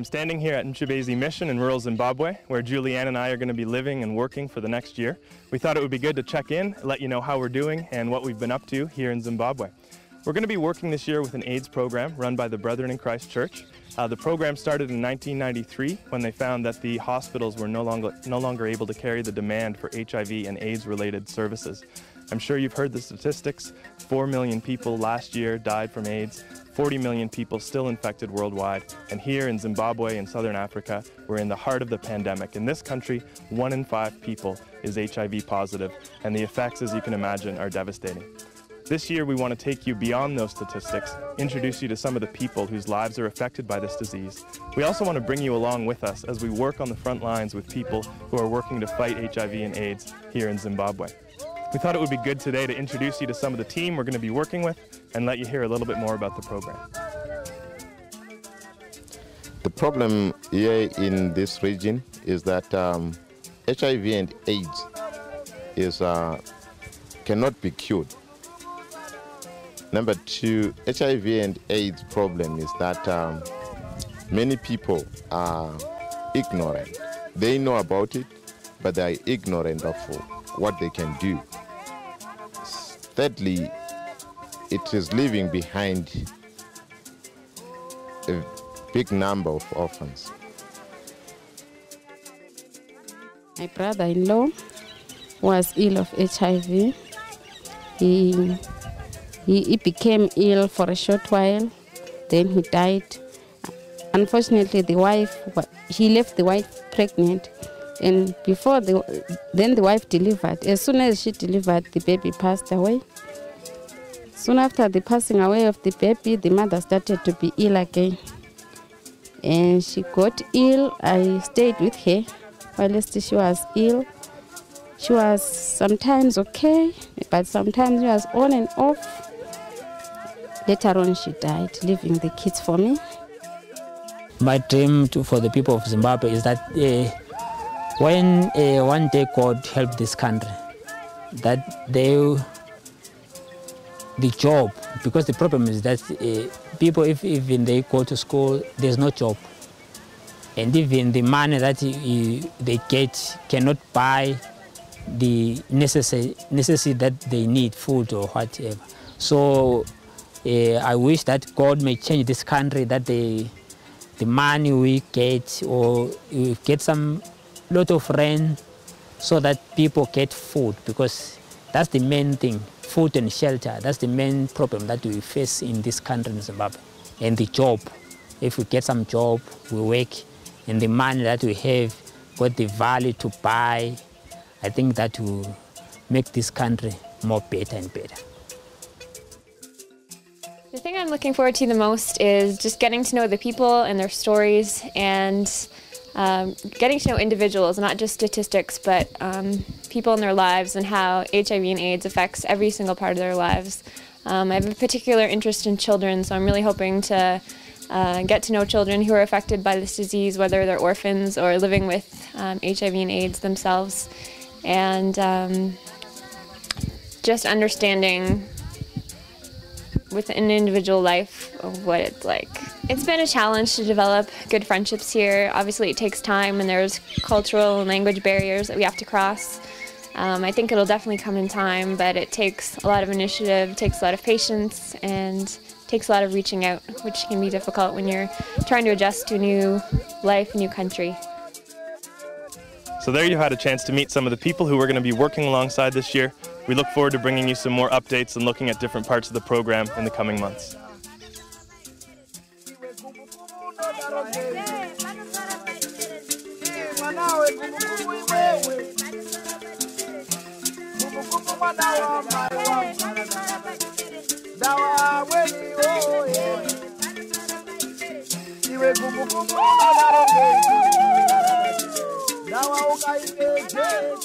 standing here at Mtshabezi Mission in rural Zimbabwe, where Julianne and I are going to be living and working for the next year. We thought it would be good to check in, let you know how we're doing and what we've been up to here in Zimbabwe. We're going to be working this year with an AIDS program run by the Brethren in Christ Church. The program started in 1993 when they found that the hospitals were no longer able to carry the demand for HIV and AIDS-related services. I'm sure you've heard the statistics. 4 million people last year died from AIDS, 40 million people still infected worldwide, and here in Zimbabwe and Southern Africa, we're in the heart of the pandemic. In this country, 1 in 5 people is HIV positive, and the effects, as you can imagine, are devastating. This year, we want to take you beyond those statistics, introduce you to some of the people whose lives are affected by this disease. We also want to bring you along with us as we work on the front lines with people who are working to fight HIV and AIDS here in Zimbabwe. We thought it would be good today to introduce you to some of the team we're going to be working with and let you hear a little bit more about the program. The problem here in this region is that HIV and AIDS cannot be cured. Number two, HIV and AIDS problem is that many people are ignorant. They know about it, but they are ignorant of what they can do. Thirdly, it is leaving behind a big number of orphans. My brother-in-law was ill of HIV. He became ill for a short while, then he died. Unfortunately, he left the wife pregnant, and then the wife delivered. As soon as she delivered, the baby passed away. Soon after the passing away of the baby, the mother started to be ill again. And she got ill. I stayed with her while she was ill. She was sometimes okay, but sometimes she was on and off. Later on, she died, leaving the kids for me. My dream for the people of Zimbabwe is that when one day God help this country, that the job, because the problem is that people, if even they go to school, there's no job. And even the money that they get cannot buy the necessity that they need, food or whatever. So I wish that God may change this country, that the money we get, or we get some lot of rent, so that people get food, because that's the main thing, food and shelter. That's the main problem that we face in this country in Zimbabwe. And the job, if we get some job, we work, and the money that we have got the value to buy, I think that will make this country more better and better. The thing I'm looking forward to the most is just getting to know the people and their stories, and getting to know individuals, not just statistics, but people in their lives and how HIV and AIDS affects every single part of their lives. I have a particular interest in children, so I'm really hoping to get to know children who are affected by this disease, whether they're orphans or living with HIV and AIDS themselves, and just understanding with an individual life of what it's like. It's been a challenge to develop good friendships here. Obviously it takes time, and there's cultural and language barriers that we have to cross. I think it'll definitely come in time, but it takes a lot of initiative, takes a lot of patience, and takes a lot of reaching out, which can be difficult when you're trying to adjust to a new life, a new country. So there you had a chance to meet some of the people who we're going to be working alongside this year. We look forward to bringing you some more updates and looking at different parts of the program in the coming months. Dawa ukaipeke